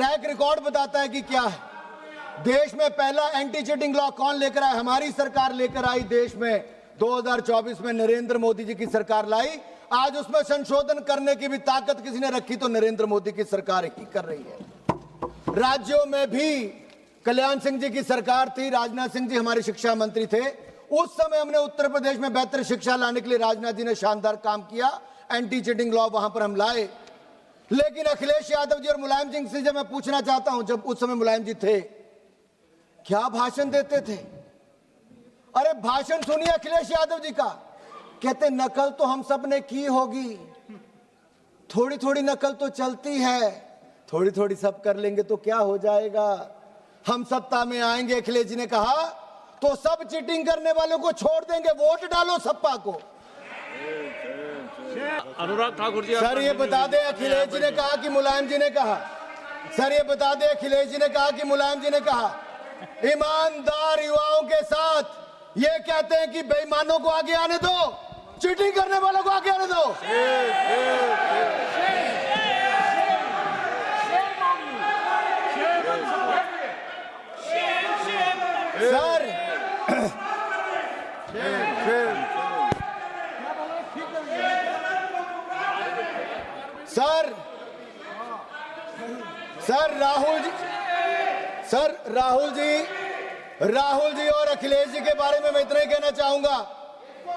Track record बताता है कि क्या है। देश में पहला एंटी चीटिंग लॉ कौन लेकर आया? हमारी सरकार लेकर आई। देश में 2024 में नरेंद्र मोदी जी की सरकार लाई। आज उसमें संशोधन करने की भी ताकत किसी ने रखी तो नरेंद्र मोदी की सरकार ही कर रही है। राज्यों में भी कल्याण सिंह जी की सरकार थी, राजनाथ सिंह जी हमारे शिक्षा मंत्री थे। उस समय हमने उत्तर प्रदेश में बेहतर शिक्षा लाने के लिए राजनाथ जी ने शानदार काम किया, एंटी चीटिंग लॉ वहां पर हम लाए। लेकिन अखिलेश यादव जी और मुलायम सिंह से जब मैं पूछना चाहता हूं, जब उस समय मुलायम जी थे, क्या भाषण देते थे? अरे भाषण सुनिए अखिलेश यादव जी का, कहते नकल तो हम सब ने की होगी, थोड़ी थोड़ी नकल तो चलती है, थोड़ी थोड़ी सब कर लेंगे तो क्या हो जाएगा, हम सत्ता में आएंगे। अखिलेश जी ने कहा तो सब चीटिंग करने वालों को छोड़ देंगे, वोट डालो सपा को। अनुराग ठाकुर जी, सर ये बता दे अखिलेश जी ने कहा कि मुलायम जी ने कहा, सर ये बता दे अखिलेश जी ने कहा कि मुलायम जी ने कहा ईमानदार युवाओं के साथ ये कहते हैं कि बेईमानों को आगे आने दो, चीटिंग करने वालों को आगे आने दो। Sir sir sir Rahul ji और अखिलेश जी के बारे में मैं इतना ही कहना चाहूंगा,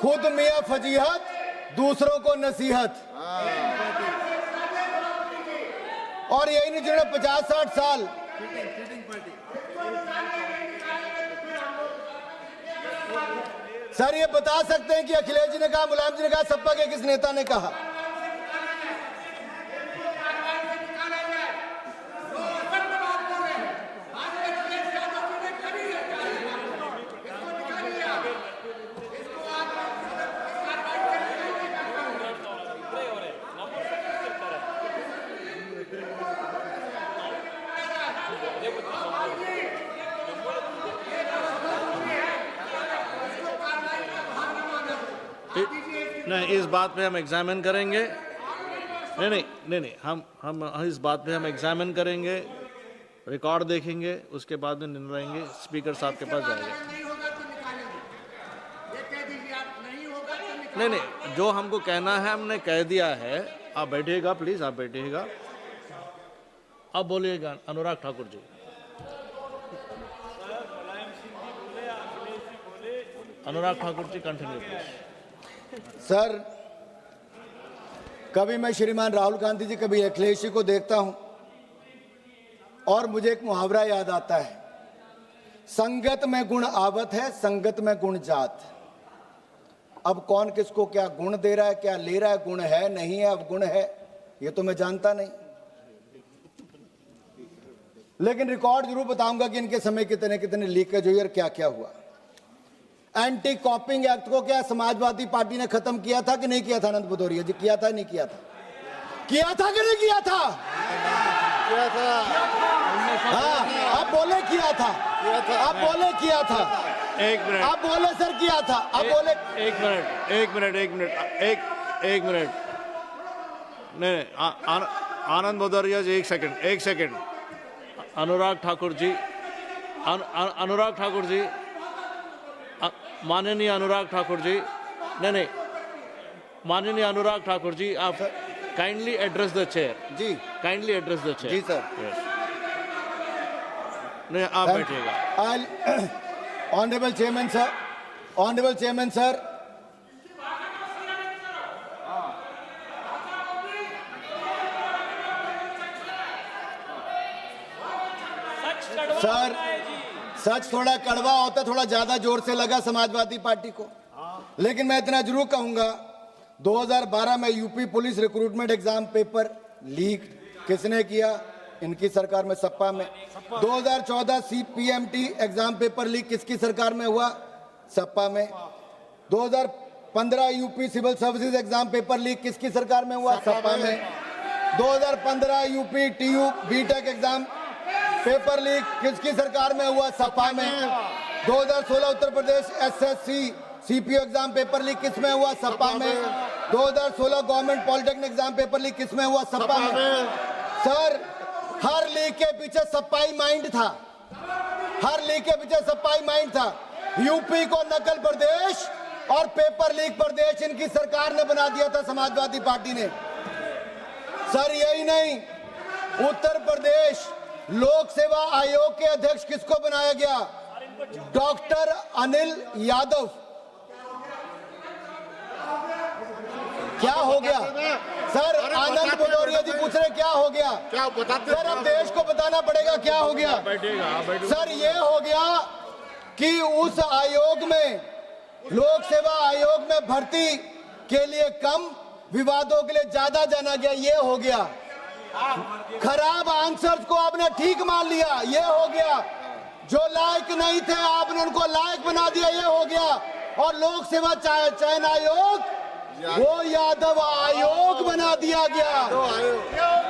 खुद मियां फजीहत, दूसरों को नसीहत। और यही नहीं, जिन्होंने 50-60 साल सर ये बता सकते हैं कि अखिलेश जी ने कहा, मुलायम जी ने कहा, सपा के किस नेता ने कहा? नहीं, इस बात पे हम एग्जामिन करेंगे। नहीं, हम इस बात पे हम एग्जामिन करेंगे, रिकॉर्ड देखेंगे, उसके बाद में निर्णय लेंगे। स्पीकर साहब के पास जाएंगे। नहीं, जो हमको कहना है हमने कह दिया है। आप बैठिएगा प्लीज, आप बैठिएगा। अब बोलिएगा अनुराग ठाकुर जी। अनुराग ठाकुर जी कंटिन्यू प्लीज। सर कभी मैं श्रीमान राहुल गांधी जी, कभी अखिलेश जी को देखता हूं और मुझे एक मुहावरा याद आता है, संगत में गुण आवत है, संगत में गुण जात। अब कौन किसको क्या गुण दे रहा है, क्या ले रहा है, गुण है नहीं है, अब गुण है ये तो मैं जानता नहीं, लेकिन रिकॉर्ड जरूर बताऊंगा कि इनके समय कितने कितने लीकेज हुई और क्या क्या हुआ। एंटी कॉपिंग एक्ट को क्या समाजवादी पार्टी ने खत्म किया था कि नहीं किया था? आनंद भदौरिया जी, किया था नहीं किया था? किया था कि नहीं किया था? किया था। हाँ, आप बोले किया था, आप बोले किया था। एक मिनट, आप बोले सर किया था, आप बोले। एक मिनट। नहीं, आनंद भदौरिया जी, एक सेकंड। अनुराग ठाकुर जी, माननीय अनुराग ठाकुर जी, नहीं, माननीय अनुराग ठाकुर जी, आप काइंडली एड्रेस द चेयर। जी, काइंडली एड्रेस द चेयर। जी सर। यस। नहीं, आप बैठिएगा। Honourable chairman sir, honourable chairman sir, sir सच थोड़ा कड़वा होता, थोड़ा ज्यादा जोर से लगा समाजवादी पार्टी को, लेकिन मैं इतना जरूर कहूंगा, 2012 में UP police recruitment exam paper leak किसने किया? इनकी सरकार में, सपा में। 2014 CPMT एग्जाम पेपर लीक किसकी सरकार में हुआ? सपा में। 2015 UP civil services exam paper leak किसकी सरकार में हुआ? सपा में। 2015 UP TU BTech exam paper leak किसकी सरकार में हुआ? सपा में। 2016 Uttar Pradesh SSC CPO exam paper leak किस में हुआ? सपा में। 2016 government polytechnic exam paper leak किस में हुआ? सपा में। सर हर लीक के पीछे सप्पाई माइंड था, हर लीक के पीछे सप्पाई माइंड था। यूपी को नकल प्रदेश और पेपर लीक प्रदेश इनकी सरकार ने बना दिया था, समाजवादी पार्टी ने। सर यही नहीं, उत्तर प्रदेश लोक सेवा आयोग के अध्यक्ष किसको बनाया गया? डॉक्टर अनिल यादव। क्या हो गया सर? आनंद भदौरिया जी पूछ रहे क्या हो गया? क्या बताते सर अब देश को बताना पड़ेगा क्या हो गया। सर ये हो गया कि उस आयोग में, लोक सेवा आयोग में भर्ती के लिए कम, विवादों के लिए ज्यादा जाना गया, ये हो गया। खराब आंसर्स को आपने ठीक मान लिया, ये हो गया। जो लायक नहीं थे आपने उनको लायक बना दिया, ये हो गया। और लोक सेवा चयन आयोग वो यादव आयोग बना दिया गया,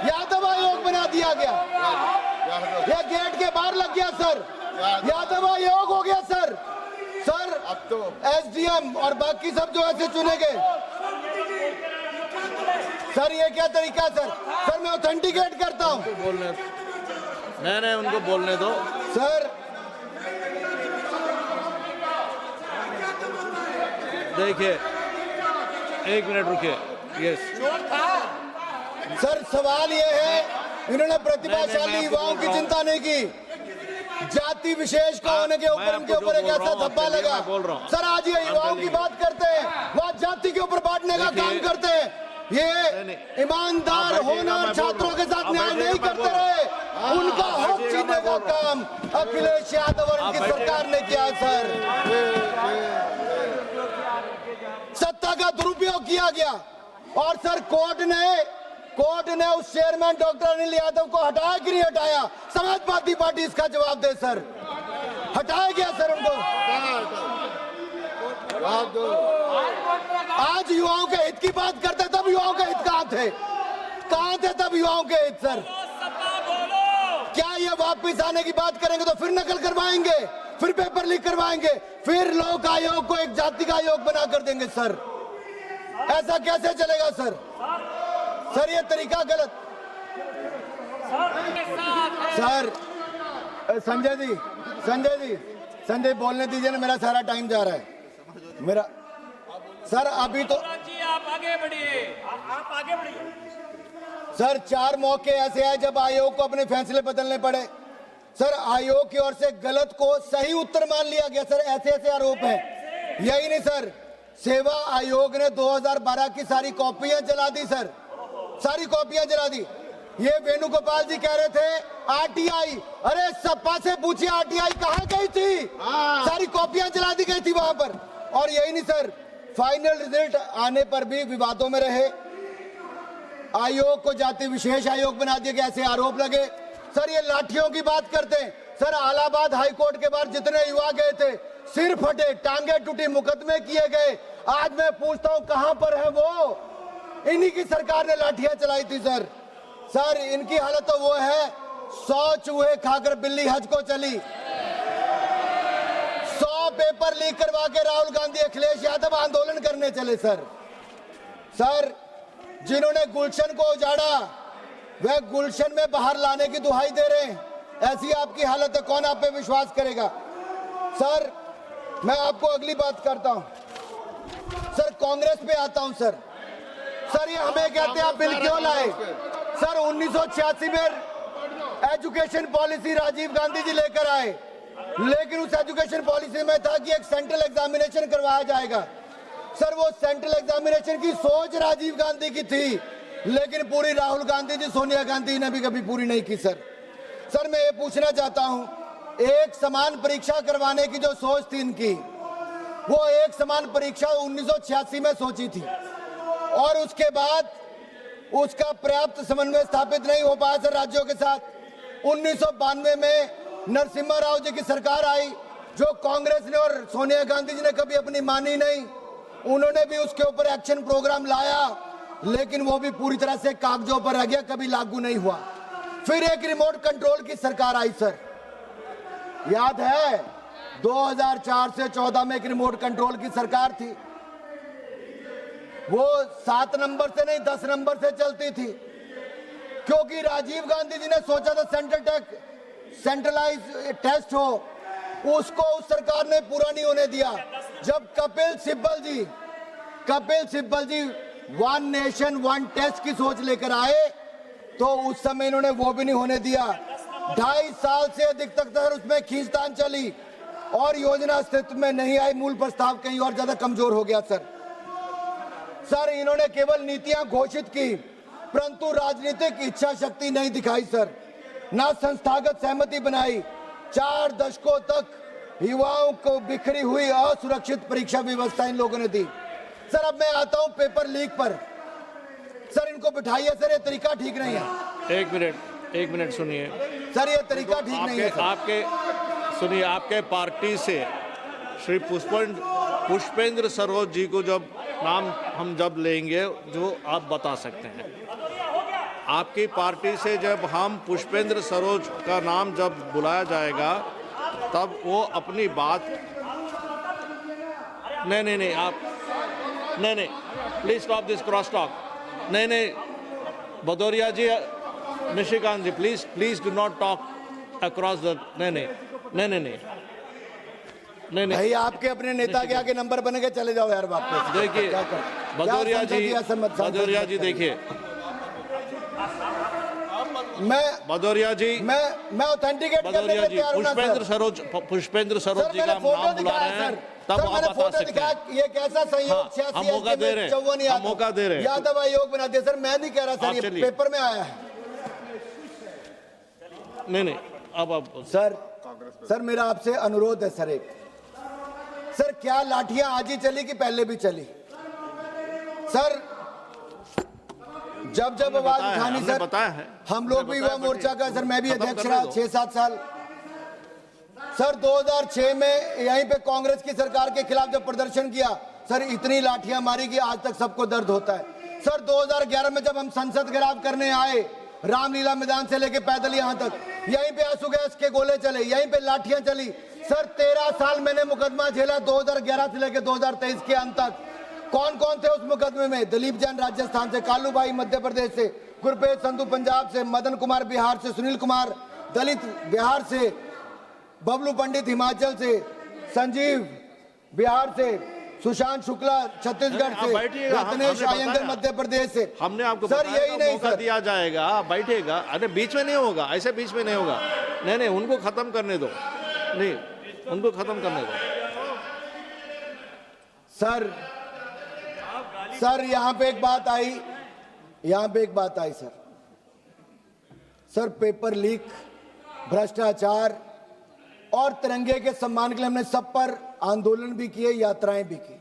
यादव आयोग बना दिया गया। ये गेट के बाहर लग गया सर, यादव आयोग हो गया सर। सर अब तो एसडीएम और बाकी सब जो ऐसे चुने गए। सर ये क्या तरीका सर? सर मैं ऑथेंटिकेट करता हूँ। बोलने नहीं, उनको बोलने दो सर। देखिए, एक मिनट रुकिए। यस सर सवाल ये है, इन्होंने प्रतिभाशाली युवाओं की चिंता नहीं की। जाति विशेष को होने के ऊपर इनके ऊपर एक ऐसा धब्बा लगा। सर आज ये युवाओं की बात करते हैं, वह जाति के ऊपर बांटने का काम करते हैं। ये ईमानदार होनहार छात्रों के साथ न्याय नहीं करते रहे, उनका हक छीनने का काम अखिलेश यादव और इनकी सरकार ने किया। सर सत्ता का दुरुपयोग किया गया और सर कोर्ट ने उस चेयरमैन डॉक्टर अनिल यादव को हटाया कि नहीं हटाया? समाजवादी पार्टी इसका जवाब दे सर। हटाया गया सर उनको। आज युवाओं के हित की बात करते तब युवाओं के हित कहाँ थे तब युवाओं के हित? सर क्या ये वापस आने की बात करेंगे तो फिर नकल करवाएंगे, फिर पेपर लीक करवाएंगे, फिर लोक आयोग को एक जाति का आयोग बना कर देंगे? सर ऐसा कैसे चलेगा सर? सर ये तरीका गलत। सर संजय बोलने दीजिए ना, मेरा सारा टाइम जा रहा है मेरा। सर अभी तो आप आगे बढ़िए, आप आगे बढ़िए। सर 4 मौके ऐसे हैं जब आयोग को अपने फैसले बदलने पड़े। सर आयोग की ओर से गलत को सही उत्तर मान लिया गया। सर ऐसे ऐसे आरोप हैं। यही नहीं सर, सेवा आयोग ने 2012 की सारी कॉपियां जला दी सर, सारी कॉपियां जला दी। ये वेणुगोपाल जी कह रहे थे आरटीआई, अरे सपा से पूछिए आरटीआई कहां गई थी? सारी कॉपियां जला दी गई थी वहां पर। और यही नहीं सर, फाइनल रिजल्ट आने पर भी विवादों में रहे। आयोग को जाति विशेष आयोग बना दिया गया, ऐसे आरोप लगे। सर ये लाठियों की बात करते हैं। सर इलाहाबाद हाईकोर्ट के बाहर जितने युवा गए थे, सिर फटे, टांगे टूटी, मुकदमे किए गए। आज मैं पूछता हूं कहां पर है वो? इन्हीं की सरकार ने लाठियां चलाई थी सर। सर इनकी हालत तो वो है, 100 चूहे खाकर बिल्ली हज को चली। 100 पेपर लीक करवा के राहुल गांधी अखिलेश यादव आंदोलन करने चले सर। सर जिन्होंने गुलशन को उजाड़ा वह गुलशन में बाहर लाने की दुहाई दे रहे हैं। ऐसी आपकी हालत है, कौन आप पे विश्वास करेगा? सर मैं आपको अगली बात करता हूं। सर कांग्रेस पे आता हूं सर। सर ये हमें कहते हैं आप बिल क्यों लाए? सर 1986 में एजुकेशन पॉलिसी राजीव गांधी जी लेकर आए, लेकिन उस एजुकेशन पॉलिसी में था कि एक सेंट्रल एग्जामिनेशन करवाया जाएगा। सर वो सेंट्रल एग्जामिनेशन की सोच राजीव गांधी की थी, लेकिन पूरी राहुल गांधी जी, सोनिया गांधी ने भी कभी पूरी नहीं की सर। सर मैं ये पूछना चाहता हूं, एक समान परीक्षा करवाने की जो सोच थी इनकी, वो एक समान परीक्षा 1986 में सोची थी और उसके बाद उसका पर्याप्त समन्वय स्थापित नहीं हो पाया सर राज्यों के साथ। 1992 में नरसिम्हा राव जी की सरकार आई, जो कांग्रेस ने और सोनिया गांधी जी ने कभी अपनी मानी नहीं। उन्होंने भी उसके ऊपर एक्शन प्रोग्राम लाया, लेकिन वो भी पूरी तरह से कागजों पर रह गया, कभी लागू नहीं हुआ। फिर एक रिमोट कंट्रोल की सरकार आई सर, याद है 2004 से 14 में एक रिमोट कंट्रोल की सरकार थी। वो 7 नंबर से नहीं 10 नंबर से चलती थी। क्योंकि राजीव गांधी जी ने सोचा था सेंट्रलाइज टेस्ट हो, उसको उस सरकार ने पूरा नहीं होने दिया। जब कपिल सिब्बल जी वन नेशन वन टेस्ट की सोच लेकर आए तो उस समय इन्होंने वो भी नहीं होने दिया। 2.5 साल से अधिक तक उसमें खींचतान चली और योजना अस्तित्व में नहीं आई। मूल प्रस्ताव कहीं और ज्यादा कमजोर हो गया। सर इन्होंने केवल नीतियां घोषित की परंतु राजनीतिक इच्छा शक्ति नहीं दिखाई सर, ना संस्थागत सहमति बनाई। 4 दशकों तक युवाओं को बिखरी हुई असुरक्षित परीक्षा व्यवस्था इन लोगों ने दी। सर अब मैं आता हूं पेपर लीक पर। सर इनको बिठाइए सर, ये तरीका ठीक नहीं है। एक मिनट सुनिए सर, ये तरीका ठीक नहीं है सर। आपके पार्टी से श्री पुष्पेंद्र सरोज जी को जब नाम हम जब लेंगे जो आप बता सकते हैं, आपकी पार्टी से जब हम पुष्पेंद्र सरोज का नाम जब बुलाया जाएगा तब वो अपनी बात नहीं आप नहीं please stop this cross talk. नहीं Bhadauria ji, Nishikant ji, please do not talk across the नहीं भाई आपके अपने नेता के आगे नंबर बन के चले जाओ यार वापस। देखिए भदौरिया जी देखिए मैं ऑथेंटिकेट करने के लिए तैयार हूं ना। पुष्पेंद्र सरोज जी का हम नाम बुला रहे हैं तब आप बता सकते हैं। ये कैसा संयोग 86 हम मौका दे रहे हैं, हम मौका दे रहे हैं। यादव आयोग बना दिया सर, मैं नहीं कह रहा सर, ये पेपर में आया है। नहीं अब सर मेरा आपसे अनुरोध है सर, क्या लाठियां आज ही चली कि पहले भी चली? सर जब आवाज उठानी सर, बताया है हम लोग भी युवा मोर्चा का सर, मैं भी अध्यक्ष रहा 6-7 साल। सर 2006 में यहीं पे कांग्रेस की सरकार के खिलाफ जब प्रदर्शन किया सर, इतनी लाठियां मारी कि आज तक सबको दर्द होता है। सर 2011 में जब हम संसद घेराव करने आए, रामलीला मैदान से लेके पैदल यहाँ तक, यहीं पे आंसू गैस के गोले चले, यहीं पे लाठियां चली। सर 13 साल मैंने मुकदमा झेला 2011 से लेकर 2023 के अंत तक। कौन कौन थे उस मुकदमे में? दिलीप जैन राजस्थान से, कालूबाई मध्य प्रदेश से, गुरप्रीत संधू पंजाब से, मदन कुमार बिहार से, सुनील कुमार दलित बिहार से, बबलू पंडित हिमाचल से, संजीव बिहार से, सुशांत शुक्ला छत्तीसगढ़ से, रत्नेश अयंगर मध्य प्रदेश से। हमने आपको सर यही नहीं मौका दिया जाएगा, बैठेगा। अरे बीच में नहीं होगा, ऐसे बीच में नहीं होगा। नहीं उनको खत्म करने दो, उनको खत्म करने दो। सर यहाँ पे एक बात आई सर, पेपर लीक, भ्रष्टाचार और तिरंगे के सम्मान के लिए हमने सब पर आंदोलन भी किए, यात्राएं भी की।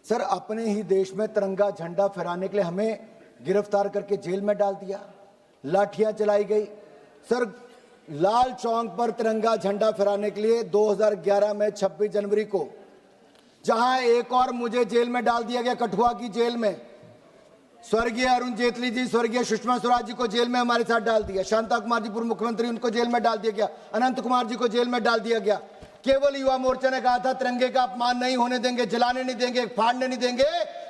सर अपने ही देश में तिरंगा झंडा फहराने के लिए हमें गिरफ्तार करके जेल में डाल दिया, लाठियां चलाई गई। सर लाल चौक पर तिरंगा झंडा फहराने के लिए 2011 में 26 जनवरी को, जहां एक और मुझे जेल में डाल दिया गया, कठुआ की जेल में। स्वर्गीय अरुण जेटली जी, स्वर्गीय सुषमा स्वराज जी को जेल में हमारे साथ डाल दिया, शांता कुमार जी पूर्व मुख्यमंत्री, उनको जेल में डाल दिया गया, अनंत कुमार जी को जेल में डाल दिया गया। केवल युवा मोर्चा ने कहा था तिरंगे का अपमान नहीं होने देंगे, जलाने नहीं देंगे, फाड़ने नहीं देंगे,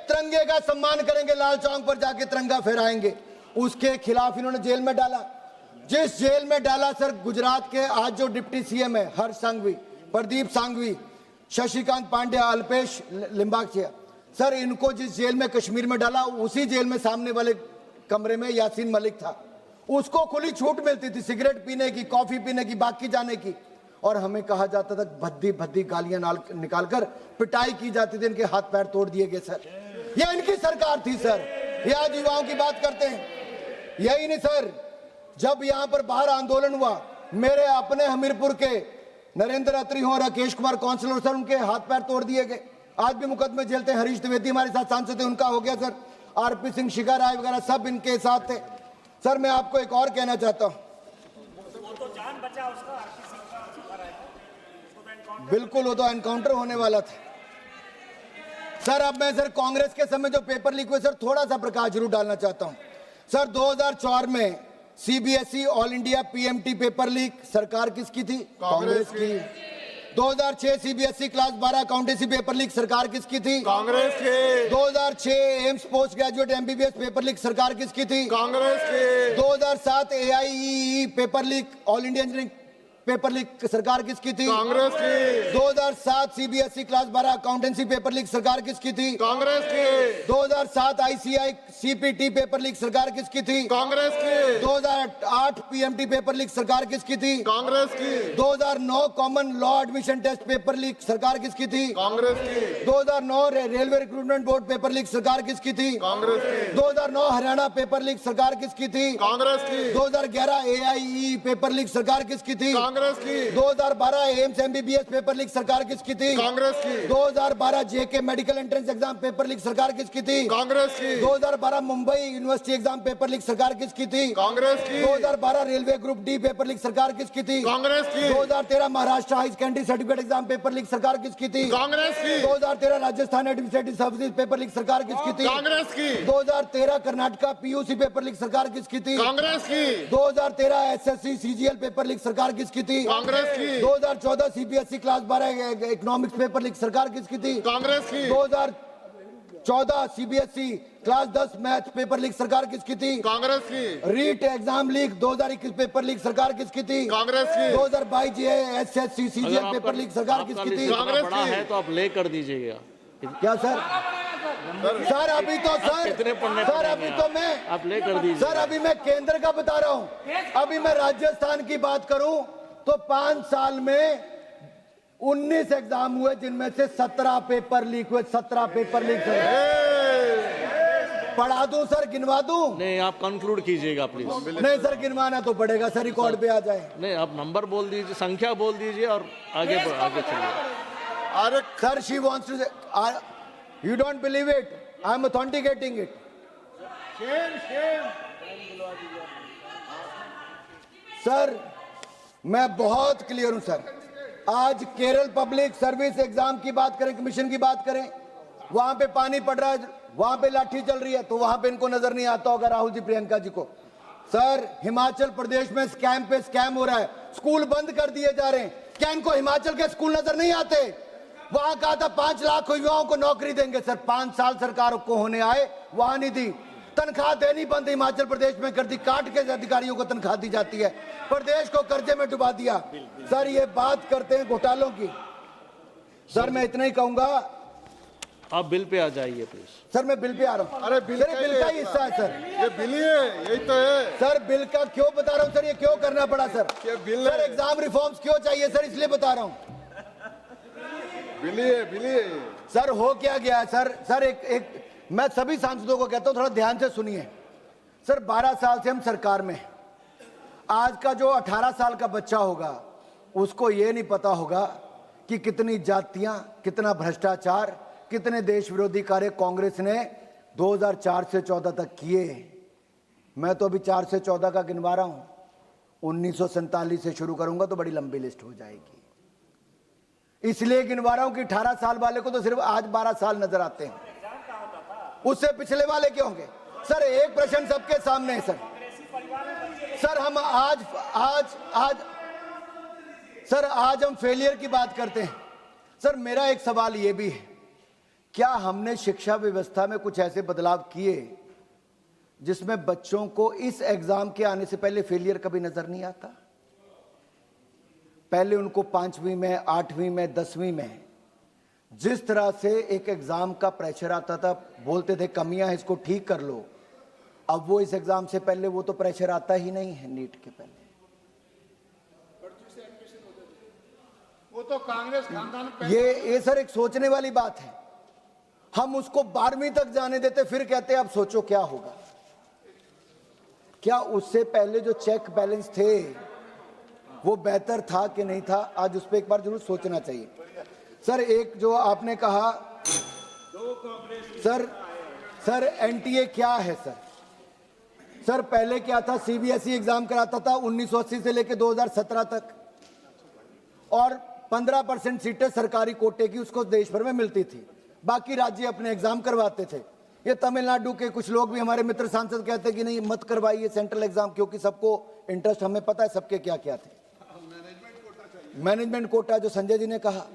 तिरंगे का सम्मान करेंगे, लाल चौक पर जाके तिरंगा फहराएंगे। उसके खिलाफ इन्होंने जेल में डाला। जिस जेल में डाला सर, गुजरात के आज जो डिप्टी सीएम है हर्ष संघवी, प्रदीप सांघवी, शशिकांत पांडे, अल्पेश लिंबाचिया, सर इनको जिस जेल में कश्मीर में डाला, उसी जेल में सामने वाले कमरे में यासीन मलिक था। उसको खुली छूट मिलती थी सिगरेट पीने की, कॉफी पीने की, बाकी जाने की, और हमें कहा जाता था भद्दी गालियां निकालकर पिटाई की जाती थी, इनके हाथ पैर तोड़ दिए गए। सर ये इनकी सरकार थी सर। ये आज युवाओं की बात करते हैं। यही नहीं सर, जब यहाँ पर बाहर आंदोलन हुआ, मेरे अपने हमीरपुर के नरेंद्र अत्री हो, राकेश कुमार काउंसिलर सर, उनके हाथ पैर तोड़ दिए गए, आज भी मुकदमे झेलते हैं। हरीश द्विवेदी हमारे साथ सांसद थे, उनका हो गया सर। आरपी सिंह, शिखा राय वगैरह सब इनके साथ थे। सर मैं आपको एक और कहना चाहता हूं, बिल्कुल वो तो एनकाउंटर होने वाला था सर। अब मैं सर कांग्रेस के समय जो पेपर लीक हुए सर, थोड़ा सा प्रकाश जरूर डालना चाहता हूं सर। 2004 में CBSE all India PMT paper leak सरकार किसकी थी? कांग्रेस की। 2006 CBSE class 12 accountancy paper leak सरकार किसकी थी? कांग्रेस की। 2006 AIIMS post graduate MBBS paper leak सरकार किसकी थी? कांग्रेस की। 2007 AIEEE paper leak all India engineering paper leak सरकार किसकी थी? कांग्रेस की। 2007 CBSE class 12 accountancy paper leak सरकार किसकी थी? कांग्रेस की। 2007 आईसीआई सीपीटी पेपर लीक सरकार किसकी थी? कांग्रेस की। 2008 पीएमटी पेपर लीक सरकार किसकी थी? कांग्रेस की। 2009 common law admission test paper leak सरकार किसकी थी? कांग्रेस की। 2009 railway recruitment board paper leak सरकार किसकी थी? कांग्रेस की। 2009 हरियाणा पेपर लीक सरकार किसकी थी? कांग्रेस की। 2011 एआईई पेपर लीक सरकार किसकी थी? कांग्रेस की। 2012 एम्स एमबीबीएस पेपर लीक सरकार किसकी थी? कांग्रेस की। 2012 JK medical entrance exam paper leak सरकार किसकी थी? कांग्रेस की। 2012 Mumbai university exam paper leak सरकार किसकी थी? कांग्रेस की। 2012 railway group D paper leak सरकार किसकी थी? कांग्रेस की। 2013 Maharashtra high secondary certificate exam paper leak सरकार किसकी थी? कांग्रेस की। 2013 Rajasthan administrative services paper leak सरकार किसकी थी? कांग्रेस की। 2013 कर्नाटका पीयूसी पेपर लीक सरकार किसकी थी? कांग्रेस की। 2013 एसएससी सीजीएल पेपर लीक सरकार किसकी थी? कांग्रेस की। 2014 CBSE class 12 economics paper leak सरकार किसकी थी? कांग्रेस की। 2014 CBSE class 10 math paper leak सरकार किसकी थी? कांग्रेस की। REET exam leak 2021 paper leak सरकार किसकी थी? कांग्रेस की। 2022 जेएसएससी अगर सीजीएल आपका पेपर लीक सरकार आपका किसकी लिस्ट थी? इतना कांग्रेस बड़ा की। है तो आप ले कर दीजिएगा। क्या सर? सर अभी तो सर कितने पढ़ने सर पड़ेंगे अभी तो मैं आप ले कर दीजिए। सर अभी मैं केंद्र का बता रहा हूं। अभी मैं राजस्थान की बात करूं तो 5 साल में 19 एग्जाम हुए जिनमें से 17 पेपर लीक हुए। 17 पेपर लीक हुए। पढ़ा दूं सर, गिनवा दूं? नहीं, आप कंक्लूड कीजिएगा प्लीज। नहीं सर, गिनवाना तो पड़ेगा सर, रिकॉर्ड पे आ जाए। नहीं, आप नंबर बोल दीजिए, संख्या बोल दीजिए और आगे आगे चलिए। अरे sir, she wants to, you don't believe it, I am authenticating it. Sir मैं बहुत क्लियर हूं सर। आज केरल पब्लिक सर्विस एग्जाम की बात करें, कमीशन की बात करें, वहां पे पानी पड़ रहा है, वहां पे लाठी चल रही है, तो वहां पे इनको नजर नहीं आता होगा राहुल जी, प्रियंका जी को। सर हिमाचल प्रदेश में स्कैम पे स्कैम हो रहा है, स्कूल बंद कर दिए जा रहे हैं। क्या इनको हिमाचल के स्कूल नजर नहीं आते? वहां कहा था 5 लाख युवाओं को नौकरी देंगे सर, 5 साल सरकार को होने आए, वहां नहीं दी। तनख्वाह देनी बंद हिमाचल प्रदेश में कर दी, काट के अधिकारियों को तनख्वाह दी जाती है, प्रदेश को कर्जे में डुबा दिया। सर ये बात करते हैं घोटालों की। सर मैं इतना ही कहूंगा, आप बिल पे आ जाइए प्लीज। सर मैं बिल पे आ रहा हूँ। अरे बिल का ही हिस्सा है सर, ये बिल ही है, यही तो है सर। बिल का क्यों बता रहा हूँ सर, ये क्यों करना पड़ा सर? ये बिल सर है। एग्जाम रिफॉर्म्स क्यों चाहिए सर, इसलिए बता रहा हूँ। बिल ही है, बिल ही है। सर हो क्या गया सर? सर एक मैं सभी सांसदों को कहता हूं थोड़ा ध्यान से सुनिए। सर 12 साल से हम सरकार में, आज का जो 18 साल का बच्चा होगा उसको ये नहीं पता होगा कि कितनी जातियां, कितना भ्रष्टाचार, कितने देश विरोधी कार्य कांग्रेस ने 2004 से 14 तक किए। मैं तो अभी 4 से 14 का गिनवा रहा हूं, 1947 से शुरू करूंगा तो बड़ी लंबी लिस्ट हो जाएगी। इसलिए गिनवा रहा हूं कि 18 साल वाले को तो सिर्फ आज 12 साल नजर आते हैं, उससे पिछले वाले क्यों होंगे? सर एक प्रश्न सबके सामने है सर। सर हम आज हम फेलियर की बात करते हैं। सर मेरा एक सवाल यह भी है, क्या हमने शिक्षा व्यवस्था में कुछ ऐसे बदलाव किए जिसमें बच्चों को इस एग्जाम के आने से पहले फेलियर कभी नजर नहीं आता? पहले उनको 5वीं में, 8वीं में, 10वीं में जिस तरह से एक एग्जाम का प्रेशर आता था, बोलते थे कमियां हैं इसको ठीक कर लो, अब वो इस एग्जाम से पहले वो तो प्रेशर आता ही नहीं है। नीट के पहले वो तो कांग्रेस खानदान ये सर एक सोचने वाली बात है। हम उसको 12वीं तक जाने देते, फिर कहते अब सोचो क्या होगा। क्या उससे पहले जो चेक बैलेंस थे वो बेहतर था कि नहीं था? आज उस पर एक बार जरूर सोचना चाहिए। सर एक जो आपने कहा सर एनटीए क्या है सर? सर पहले क्या था, सीबीएसई एग्जाम कराता था 1980 से लेकर 2017 तक, और 15% सीटें सरकारी कोटे की उसको देश भर में मिलती थी, बाकी राज्य अपने एग्जाम करवाते थे। ये तमिलनाडु के कुछ लोग भी, हमारे मित्र सांसद कहते कि नहीं मत करवाइए सेंट्रल एग्जाम, क्योंकि सबको इंटरेस्ट, हमें पता है सबके क्या क्या थे। मैनेजमेंट कोटा जो संजय जी ने कहा,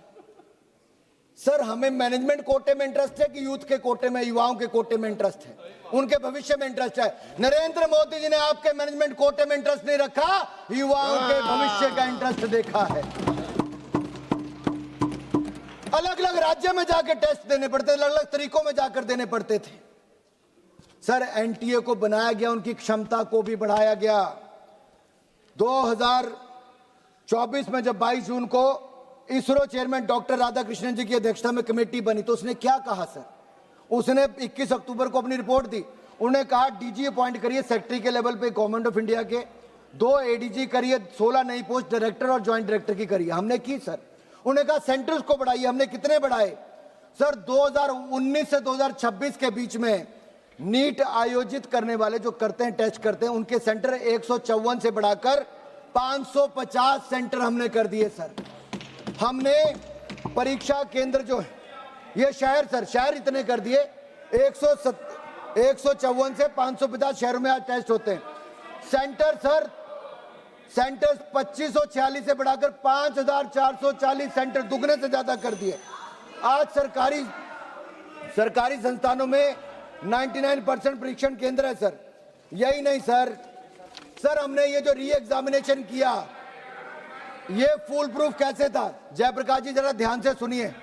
सर हमें मैनेजमेंट कोटे में इंटरेस्ट है कि यूथ के कोटे में, युवाओं के कोटे में इंटरेस्ट है, उनके भविष्य में इंटरेस्ट है। नरेंद्र मोदी जी ने आपके मैनेजमेंट कोटे में इंटरेस्ट नहीं रखा, युवाओं के भविष्य का इंटरेस्ट देखा है। अलग अलग राज्य में जाकर टेस्ट देने पड़ते, अलग अलग तरीकों में जाकर देने पड़ते थे। सर एनटीए को बनाया गया, उनकी क्षमता को भी बढ़ाया गया। 2024 में जब 22 जून को इसरो चेयरमैन डॉक्टर राधाकृष्णन जी की अध्यक्षता में कमेटी बनी तो उसने क्या कहा सर, उसने 21 अक्टूबर को अपनी रिपोर्ट दी। उन्होंने कहा डीजी अपॉइंट करिए सेक्रेटरी के लेवल पे गवर्नमेंट ऑफ इंडिया के, 2 एडीजी करिए, 16 नई पोस्ट डायरेक्टर और ज्वाइंट डायरेक्टर की करिए। हमने की सर। उन्होंने कहा सेंटर्स को बढ़ाइए, हमने कितने बढ़ाए सर? 2019 से 2026 के बीच में नीट आयोजित करने वाले जो करते हैं, टेस्ट करते हैं, उनके सेंटर 154 से बढ़ाकर 550 सेंटर हमने कर दिए सर। हमने परीक्षा केंद्र जो है, ये शहर सर, शहर इतने कर दिए, 154 से 550 शहरों में आज टेस्ट होते हैं। सेंटर सर, सेंटर्स 2546 से बढ़ाकर 5440 सेंटर, दुगने से ज्यादा कर दिए। आज सरकारी संस्थानों में 99% परीक्षण केंद्र है सर। यही नहीं सर, हमने ये जो री एग्जामिनेशन किया, ये फूल प्रूफ कैसे था? जयप्रकाश जी जरा ध्यान से सुनिए।